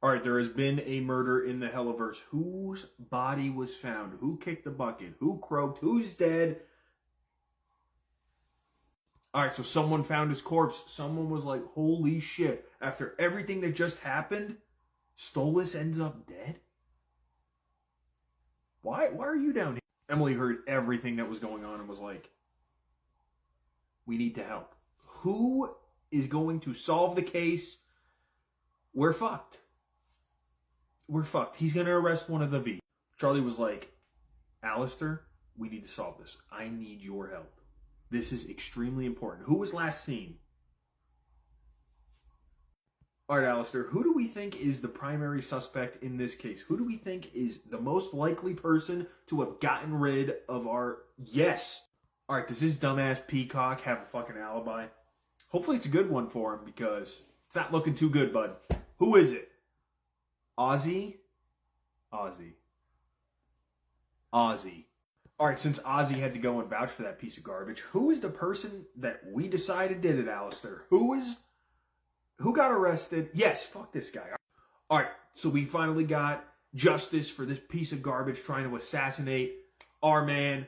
All right, there has been a murder in the Helliverse. Whose body was found? Who kicked the bucket? Who croaked? Who's dead? All right, so someone found his corpse. Someone was like, holy shit. After everything that just happened, Stolas ends up dead? Why are you down here? Emily heard everything that was going on and was like, we need to help. Who is going to solve the case? We're fucked. We're fucked. He's going to arrest one of the V. Charlie was like, Alistair, we need to solve this. I need your help. This is extremely important. Who was last seen? All right, Alistair, who do we think is the primary suspect in this case? Who do we think is the most likely person to have gotten rid of our... Yes! All right, does this dumbass peacock have a fucking alibi? Hopefully it's a good one for him because it's not looking too good, bud. Who is it? Ozzy? Ozzy. All right, since Ozzy had to go and vouch for that piece of garbage, who is the person that we decided did it, Alistair? Who got arrested? Yes, fuck this guy. All right, so we finally got justice for this piece of garbage trying to assassinate our man.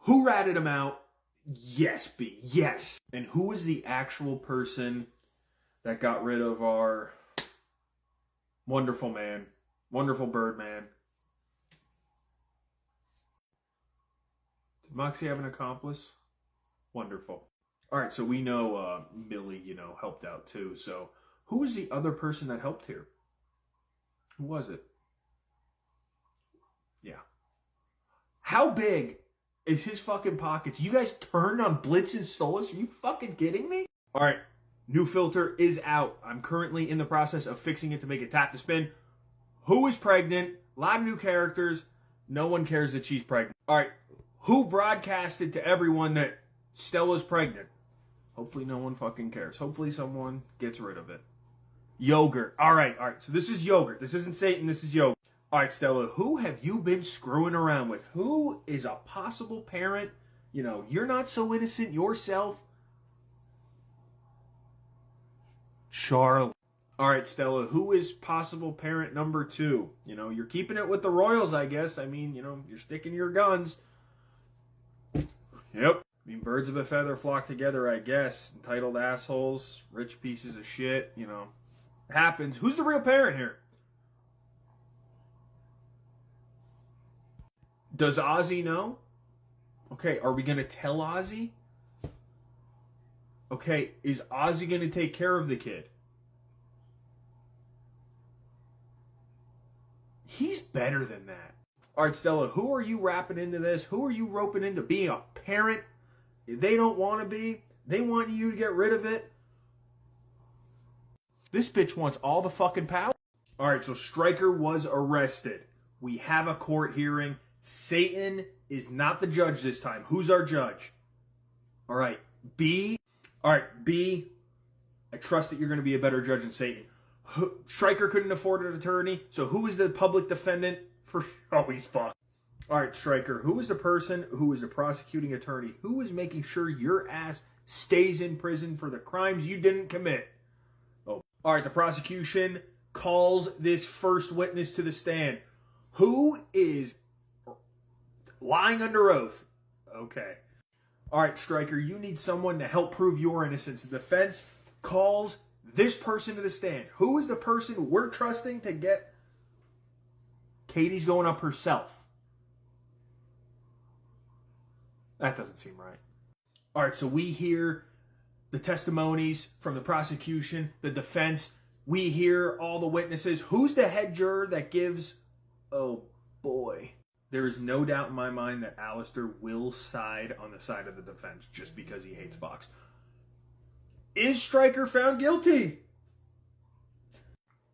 Who ratted him out? Yes, B. Yes. And who is the actual person that got rid of our wonderful man, wonderful Birdman? Did Moxie have an accomplice? Wonderful. All right, so we know Millie, helped out too. So who was the other person that helped here? Who was it? Yeah. How big is his fucking pockets? You guys turned on Blitz and Stolas? Are you fucking kidding me? All right, new filter is out. I'm currently in the process of fixing it to make it tap to spin. Who is pregnant? A lot of new characters. No one cares that she's pregnant. All right, who broadcasted to everyone that Stella's pregnant? Hopefully no one fucking cares. Hopefully someone gets rid of it. Yogurt. All right. So this is yogurt. This isn't Satan. This is yogurt. All right, Stella, who have you been screwing around with? Who is a possible parent? You're not so innocent yourself. Charlie. All right, Stella, who is possible parent number 2? You're keeping it with the Royals, I guess. I mean, you're sticking to your guns. Yep. Birds of a feather flock together, I guess. Entitled assholes, rich pieces of shit, It happens. Who's the real parent here? Does Ozzy know? Okay, are we going to tell Ozzy? Okay, is Ozzy going to take care of the kid? He's better than that. All right, Stella, who are you wrapping into this? Who are you roping into being a parent? They don't want to be. They want you to get rid of it. This bitch wants all the fucking power. All right, so Stryker was arrested. We have a court hearing. Satan is not the judge this time. Who's our judge? All right, B. All right, B. I trust that you're going to be a better judge than Satan. Stryker couldn't afford an attorney, so who is the public defendant for... Oh, he's fucked. All right, Stryker, who is the person who is the prosecuting attorney? Who is making sure your ass stays in prison for the crimes you didn't commit? Oh. All right, the prosecution calls this first witness to the stand. Who is lying under oath? Okay. All right, Stryker, you need someone to help prove your innocence. The defense calls this person to the stand. Who is the person we're trusting to get... Katie's going up herself. That doesn't seem right. All right, so we hear the testimonies from the prosecution, the defense. We hear all the witnesses. Who's the head juror that gives... Oh, boy. There is no doubt in my mind that Alistair will side on the side of the defense just because he hates Fox. Is Stryker found guilty?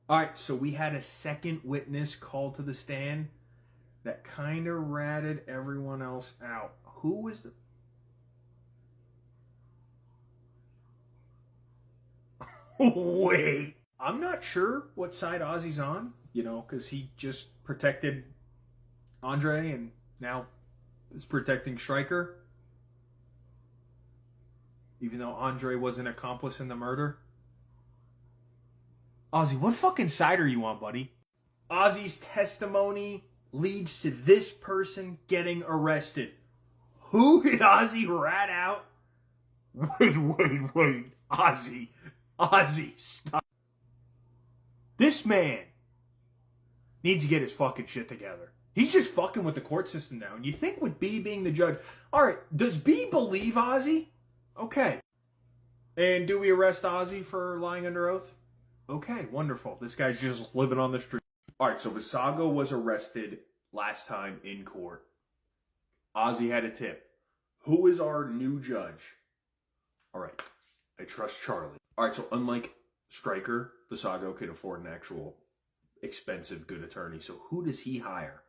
All right, so we had a second witness called to the stand that kind of ratted everyone else out. Who is the... Wait. I'm not sure what side Ozzy's on, because he just protected Andre and now is protecting Stryker. Even though Andre was an accomplice in the murder. Ozzy, what fucking side are you on, buddy? Ozzy's testimony leads to this person getting arrested. Who did Ozzy rat out? Wait. Ozzy, stop. This man needs to get his fucking shit together. He's just fucking with the court system now. And you think with B being the judge, alright, does B believe Ozzy? Okay. And do we arrest Ozzy for lying under oath? Okay, wonderful. This guy's just living on the street. Alright, so Visago was arrested last time in court. Ozzy had a tip. Who is our new judge? Alright, I trust Charlie. Alright, so unlike Stryker, Visago could afford an actual expensive good attorney. So who does he hire?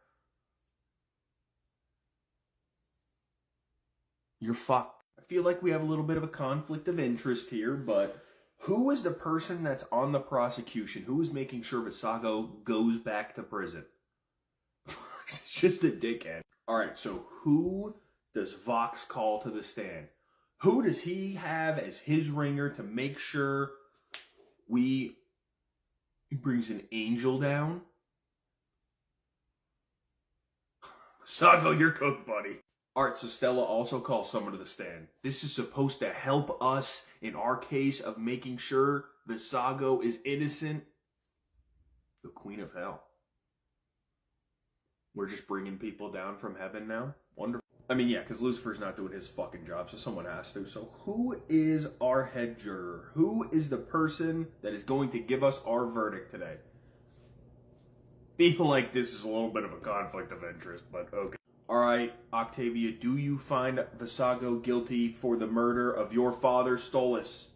You're fucked. I feel like we have a little bit of a conflict of interest here, but who is the person that's on the prosecution? Who is making sure Visago goes back to prison? It's just a dickhead. Alright, so who does Vox call to the stand? Who does he have as his ringer to make sure he brings an angel down? Visago, you're cooked, buddy. Alright, so Stella also calls someone to the stand. This is supposed to help us in our case of making sure Visago is innocent. The Queen of Hell. We're just bringing people down from heaven now? Wonderful. I mean, yeah, because Lucifer's not doing his fucking job, so someone has to. So who is our head juror? Who is the person that is going to give us our verdict today? Feel like this is a little bit of a conflict of interest, but okay. Alright, Octavia, do you find Visago guilty for the murder of your father, Stolas?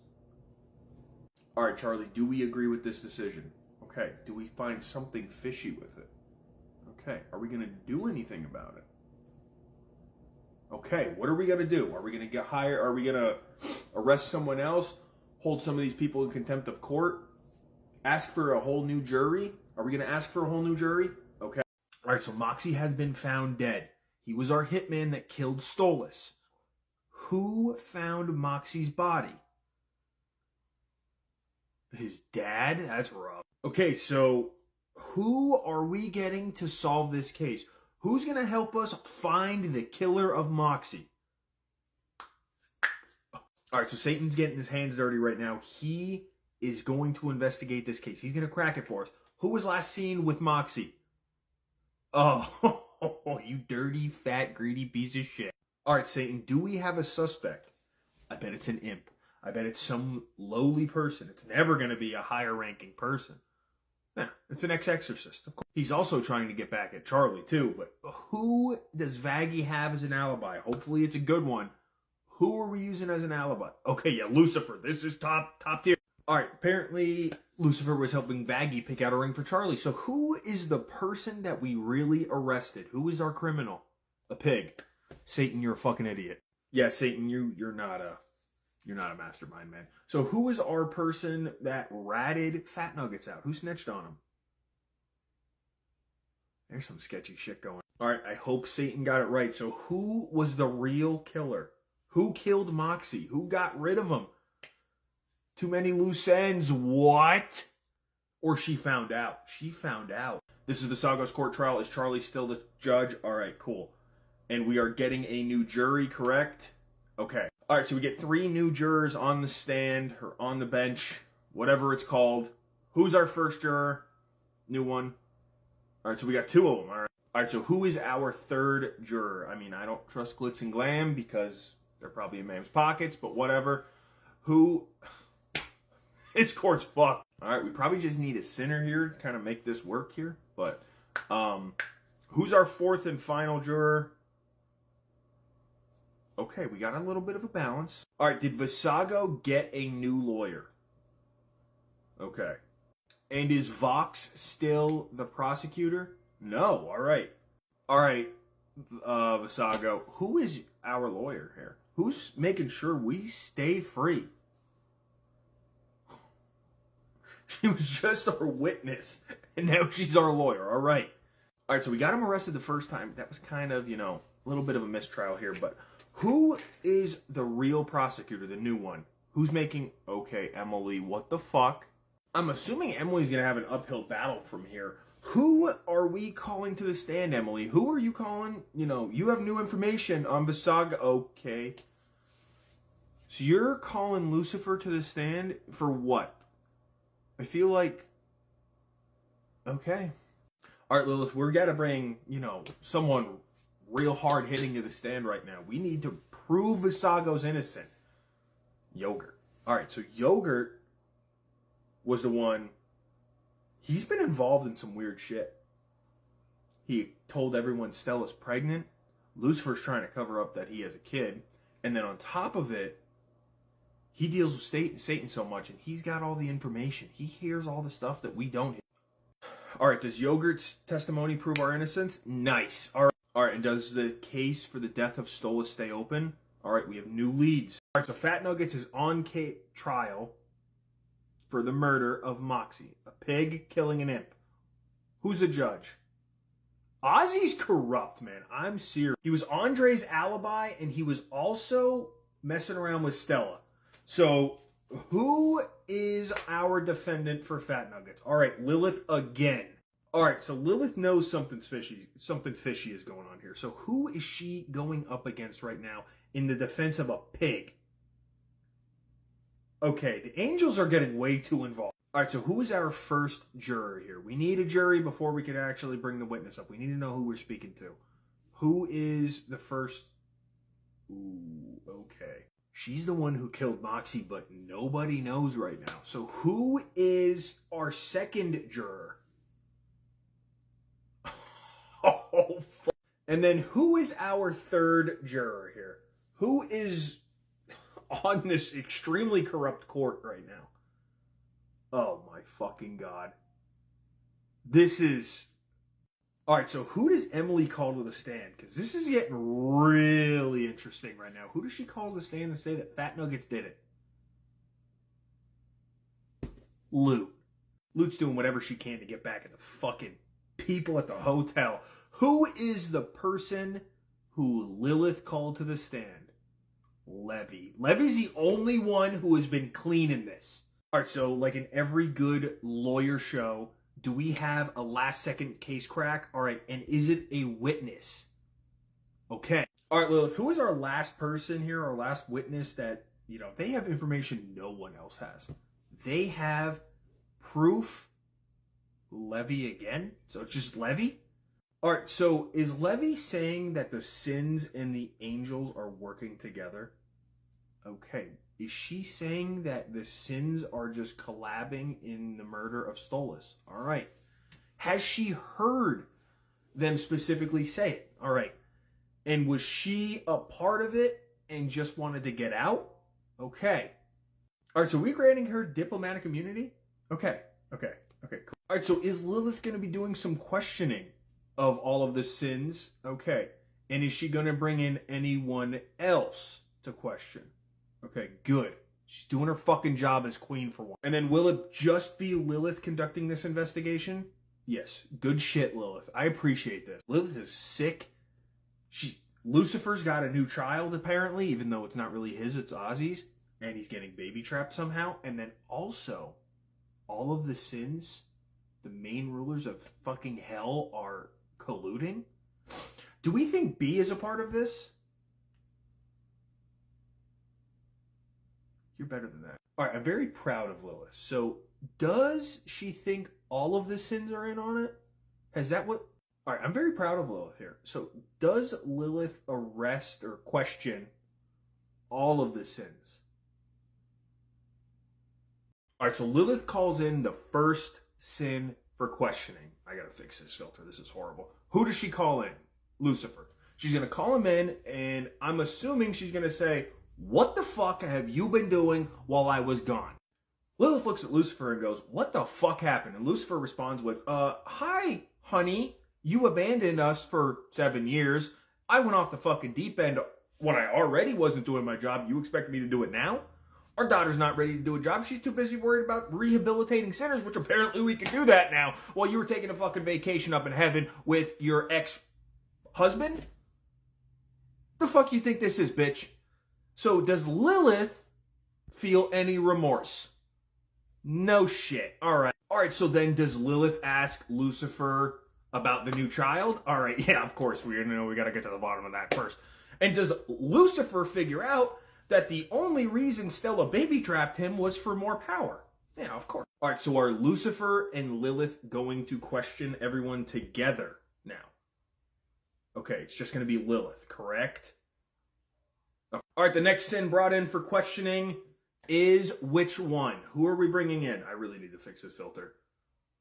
Alright, Charlie, do we agree with this decision? Okay, do we find something fishy with it? Okay, are we going to do anything about it? Okay, what are we going to do? Are we going to get hired? Are we going to arrest someone else? Hold some of these people in contempt of court? Ask for a whole new jury? Are we going to ask for a whole new jury? Okay. Alright, so Moxie has been found dead. He was our hitman that killed Stolas. Who found Moxie's body? His dad? That's rough. Okay, so who are we getting to solve this case? Who's going to help us find the killer of Moxie? Alright, so Satan's getting his hands dirty right now. He is going to investigate this case. He's going to crack it for us. Who was last seen with Moxie? Oh, you dirty, fat, greedy piece of shit. Alright, Satan, do we have a suspect? I bet it's an imp. I bet it's some lowly person. It's never going to be a higher ranking person. Yeah, it's an ex-exorcist, of course. He's also trying to get back at Charlie, too. But who does Vaggie have as an alibi? Hopefully it's a good one. Who are we using as an alibi? Okay, yeah, Lucifer. This is top tier. Alright, apparently Lucifer was helping Vaggie pick out a ring for Charlie. So who is the person that we really arrested? Who is our criminal? A pig. Satan, you're a fucking idiot. Yeah, Satan, you're not a mastermind, man. So who is our person that ratted Fat Nuggets out? Who snitched on him? There's some sketchy shit going on. Alright, I hope Satan got it right. So who was the real killer? Who killed Moxie? Who got rid of him? Too many loose ends. What? Or she found out. She found out. This is the Saga's court trial. Is Charlie still the judge? Alright, cool. And we are getting a new jury, correct? Okay. Alright, so we get 3 new jurors on the stand, or on the bench, whatever it's called. Who's our first juror? New one. Alright, so we got 2 of them, alright. Alright, so who is our 3rd juror? I mean, I don't trust Glitz and Glam because they're probably in Mam's pockets, but whatever. Who... This court's fucked. Alright, we probably just need a sinner here to kind of make this work here. But, who's our 4th and final juror? Okay, we got a little bit of a balance. Alright, did Visago get a new lawyer? Okay. And is Vox still the prosecutor? No, alright. Alright, Visago, who is our lawyer here? Who's making sure we stay free? She was just our witness, and now she's our lawyer. All right. All right, so we got him arrested the first time. That was kind of, a little bit of a mistrial here. But who is the real prosecutor, the new one? Who's making... Okay, Emily, what the fuck? I'm assuming Emily's going to have an uphill battle from here. Who are we calling to the stand, Emily? Who are you calling? You know, you have new information on the saga. Okay. So you're calling Lucifer to the stand for what? I feel like... Okay. All right, Lilith, we're got to bring, you know, someone real hard hitting to the stand right now. We need to prove Visago's innocent. Yogurt. All right, so Yogurt was the one. He's been involved in some weird shit. He told everyone Stella's pregnant. Lucifer's trying to cover up that he has a kid. And then on top of it, he deals with Satan so much, and he's got all the information. He hears all the stuff that we don't hear. All right, does Yogurt's testimony prove our innocence? Nice. All right, and does the case for the death of Stolas stay open? All right, we have new leads. All right, so Fat Nuggets is on trial for the murder of Moxie, a pig killing an imp. Who's the judge? Ozzy's corrupt, man. I'm serious. He was Andre's alibi, and he was also messing around with Stella. So, who is our defendant for Fat Nuggets? All right, Lilith again. All right, so Lilith knows something fishy is going on here. So, who is she going up against right now in the defense of a pig? Okay, the angels are getting way too involved. All right, so who is our first juror here? We need a jury before we can actually bring the witness up. We need to know who we're speaking to. Who is the first? Ooh, okay. She's the one who killed Moxie, but nobody knows right now. So who is our second juror? Oh, fuck. And then who is our third juror here? Who is on this extremely corrupt court right now? Oh my fucking God. This is... All right, so who does Emily call to the stand? Because this is getting really interesting right now. Who does she call to the stand and say that Fat Nuggets did it? Loot. Loot's doing whatever she can to get back at the fucking people at the hotel. Who is the person who Lilith called to the stand? Levy. Levy's the only one who has been clean in this. All right, so like in every good lawyer show, do we have a last-second case crack? All right, and is it a witness? Okay. All right, Lilith, who is our last person here, our last witness that, you know, they have information no one else has. They have proof. Levy again? So it's just Levy? All right, so is Levy saying that the sins and the angels are working together? Okay. Is she saying that the sins are just collabing in the murder of Stolas? All right. Has she heard them specifically say it? All right. And was she a part of it and just wanted to get out? Okay. All right, so we're granting her diplomatic immunity? Okay. Cool. All right, so is Lilith going to be doing some questioning of all of the sins? Okay. And is she going to bring in anyone else to question? Okay, good. She's doing her fucking job as queen for one. And then will it just be Lilith conducting this investigation? Yes. Good shit, Lilith. I appreciate this. Lilith is sick. Lucifer's got a new child, apparently, even though it's not really his, it's Ozzy's. And he's getting baby trapped somehow. And then also, all of the sins, the main rulers of fucking hell are colluding. Do we think B is a part of this? You're better than that. All right, I'm very proud of Lilith. So, does she think all of the sins are in on it? Is that what... All right, I'm very proud of Lilith here. So, does Lilith arrest or question all of the sins? All right, so Lilith calls in the first sin for questioning. I gotta fix this filter. This is horrible. Who does she call in? Lucifer. She's gonna call him in, and I'm assuming she's gonna say, "What the fuck have you been doing while I was gone?" Lilith looks at Lucifer and goes, "What the fuck happened?" And Lucifer responds with, hi, honey. You abandoned us for 7 years. I went off the fucking deep end when I already wasn't doing my job. You expect me to do it now? Our daughter's not ready to do a job. She's too busy worried about rehabilitating sinners, which apparently we can do that now, while you were taking a fucking vacation up in heaven with your ex-husband? The fuck you think this is, bitch? So does Lilith feel any remorse? No shit. All right. All right, so then does Lilith ask Lucifer about the new child? All right, yeah, of course. We got to get to the bottom of that first. And does Lucifer figure out that the only reason Stella baby trapped him was for more power? Yeah, of course. All right, so are Lucifer and Lilith going to question everyone together now? Okay, it's just going to be Lilith, correct? All right, the next sin brought in for questioning is which one? Who are we bringing in? I really need to fix this filter.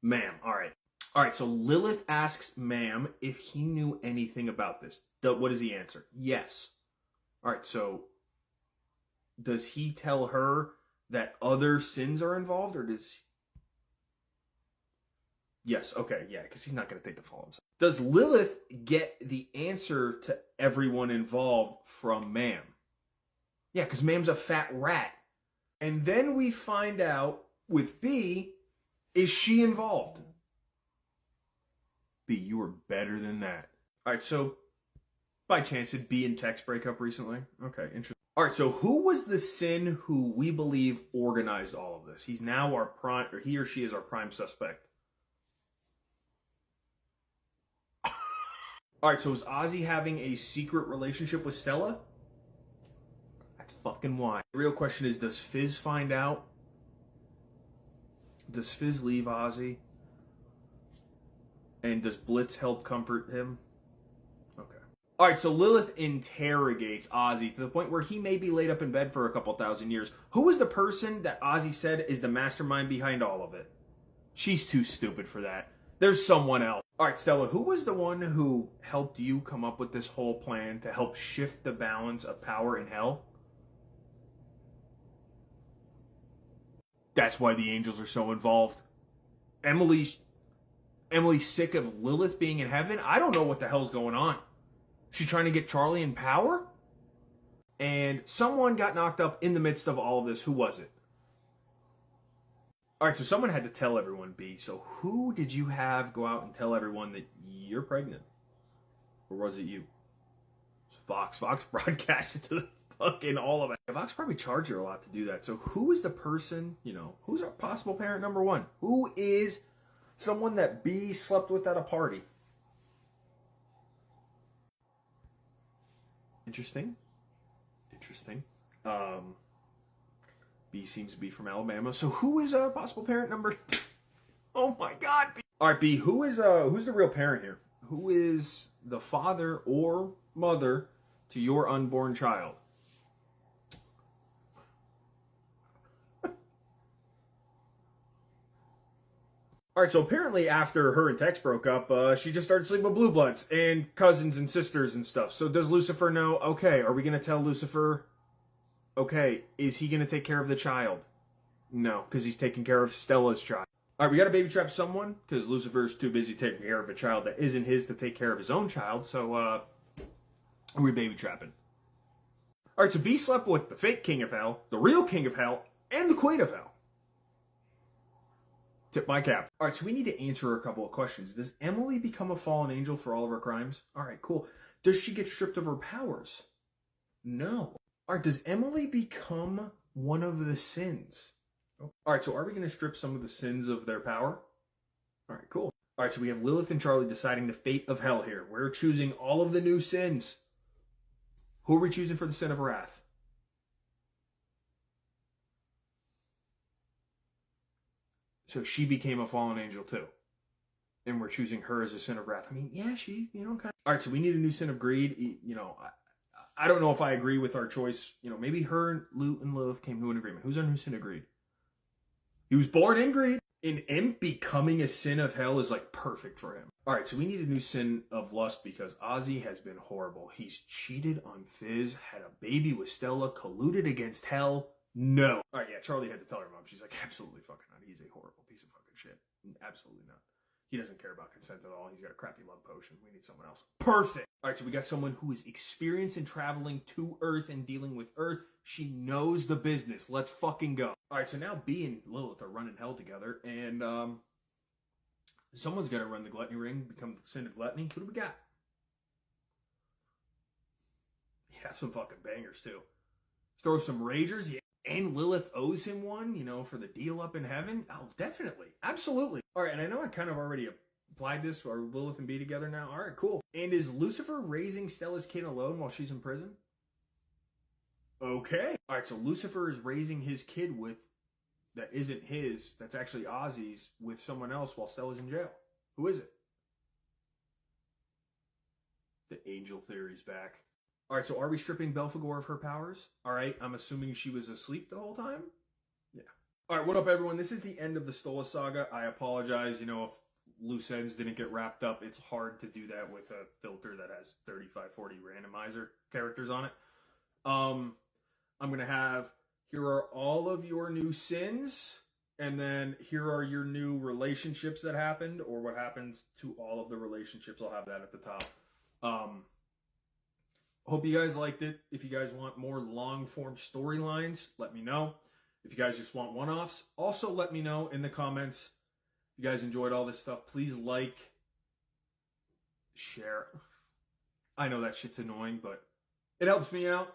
Ma'am, all right. All right, so Lilith asks Ma'am if he knew anything about this. What does he answer? Yes. All right, so does he tell her that other sins are involved, or does... Yes, okay, yeah, because he's not going to take the fall himself. Does Lilith get the answer to everyone involved from Ma'am? Yeah, because Ma'am's a fat rat. And then we find out with B, is she involved? B, you were better than that. All right, so by chance, did B and Tex break up recently? Okay, interesting. All right, so who was the sin who we believe organized all of this? He's now our prime, or he or she is our prime suspect. All right, so is Ozzy having a secret relationship with Stella? That's fucking why. The real question is, does Fizz find out? Does Fizz leave Ozzy? And does Blitz help comfort him? Okay. All right, so Lilith interrogates Ozzy to the point where he may be laid up in bed for a couple thousand years. Who is the person that Ozzy said is the mastermind behind all of it? She's too stupid for that. There's someone else. All right, Stella, who was the one who helped you come up with this whole plan to help shift the balance of power in hell? That's why the angels are so involved. Emily's sick of Lilith being in heaven. I don't know what the hell's going on. She trying to get Charlie in power? And someone got knocked up in the midst of all of this. Who was it? All right, so someone had to tell everyone, B. So who did you have go out and tell everyone that you're pregnant? Or was it you? It's Fox. Fox broadcasted to the fucking all of it. Fox probably charged her a lot to do that. So who is the person, who's our possible parent number one? Who is someone that B slept with at a party? Interesting. B seems to be from Alabama. So who is a possible parent number? Oh my God. B. All right, B. Who's the real parent here? Who is the father or mother to your unborn child? All right, so apparently after her and Tex broke up, she just started sleeping with blue bloods and cousins and sisters and stuff. So does Lucifer know? Okay, are we going to tell Lucifer? Okay, is he going to take care of the child? No, because he's taking care of Stella's child. All right, we got to baby trap someone because Lucifer's too busy taking care of a child that isn't his to take care of his own child. So are we baby trapping? All right, so B slept with the fake king of hell, the real king of hell, and the queen of hell. Tip my cap. All right, so we need to answer a couple of questions. Does Emily become a fallen angel for all of her crimes? All right, cool. Does she get stripped of her powers? No. All right, does Emily become one of the sins? All right, so are we going to strip some of the sins of their power? All right, cool. All right, so we have Lilith and Charlie deciding the fate of hell here. We're choosing all of the new sins. Who are we choosing for the sin of wrath? So she became a fallen angel too. And we're choosing her as a sin of wrath. I mean, yeah, she's, kind of... All right, so we need a new sin of greed. I don't know if I agree with our choice. Maybe her and Lilith came to an agreement. Who's our new sin of greed? He was born in greed. And him becoming a sin of hell is like perfect for him. All right, so we need a new sin of lust because Ozzy has been horrible. He's cheated on Fizz, had a baby with Stella, colluded against hell. No. All right, yeah, Charlie had to tell her mom. She's like, absolutely fucking not. He's a horrible piece of fucking shit. Absolutely not. He doesn't care about consent at all. He's got a crappy love potion. We need someone else. Perfect. All right, so we got someone who is experienced in traveling to Earth and dealing with Earth. She knows the business. Let's fucking go. All right, so now B and Lilith are running hell together, and someone's got to run the gluttony ring, become the sin of gluttony. Who do we got? You have some fucking bangers, too. Throw some ragers. Yeah. And Lilith owes him one, you know, for the deal up in heaven? Oh, definitely. Absolutely. All right, and I know I kind of already applied this. Are Lilith and B together now? All right, cool. And is Lucifer raising Stella's kid alone while she's in prison? Okay. All right, so Lucifer is raising his kid with, that isn't his, that's actually Ozzy's, with someone else while Stella's in jail. Who is it? The angel theory's back. All right, so are we stripping Belphegor of her powers? All right, I'm assuming she was asleep the whole time? Yeah. All right, what up, everyone? This is the end of the StolasSaga. I apologize, you know, if loose ends didn't get wrapped up. It's hard to do that with a filter that has 35, 40 randomizer characters on it. I'm going to have, here are all of your new sins, and then here are your new relationships that happened, or what happens to all of the relationships. I'll have that at the top. Hope you guys liked it. If you guys want more long-form storylines, let me know. If you guys just want one-offs, also let me know in the comments. If you guys enjoyed all this stuff, please like, share. I know that shit's annoying, but it helps me out.